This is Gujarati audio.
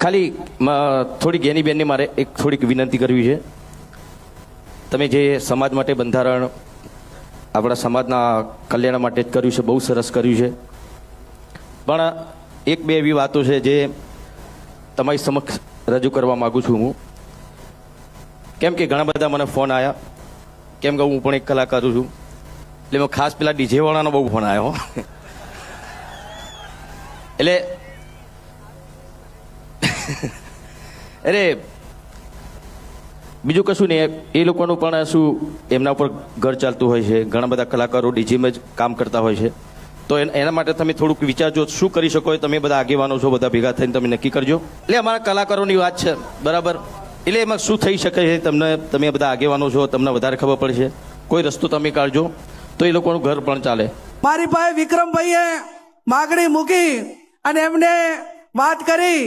ખાલી થોડીક એની બેનની મારે એક થોડીક વિનંતી કરવી છે. તમે જે સમાજ માટે બંધારણ આપણા સમાજના કલ્યાણ માટે જ કર્યું છે, બહુ સરસ કર્યું છે. પણ એક બે એવી વાતો છે જે તમારી સમક્ષ રજૂ કરવા માગું છું હું. કેમ કે ઘણા બધા મને ફોન આવ્યા, કેમ કે હું પણ એક કલાકાર છું, એટલે મેં ખાસ પેલા ડીજે વાળાનો બહુ ફોન આવ્યો. એટલે અરે બીજું કશું નહીં, એ લોકોનું પણ શું એમના ઉપર ઘર ચાલતું હોય છે. ઘણા બધા કલાકારો ડીજીમાં જ કામ કરતા હોય છે. તો એના માટે તમે થોડુંક વિચારજો શું કરી શકો. તમે બધા આગેવાનો છો, બધા ભેગા થઈને તમે નક્કી કરજો. એટલે અમારા કલાકારોની વાત છે, બરાબર. એટલે એમાં શું થઈ શકે છે તમે બધા આગેવાનો છો, તમને વધારે ખબર પડશે. કોઈ રસ્તો તમે કાઢજો તો એ લોકોનું ઘર પણ ચાલે. મારી પાસે વિક્રમભાઈએ માગણી મૂકી અને એમને વાત કરી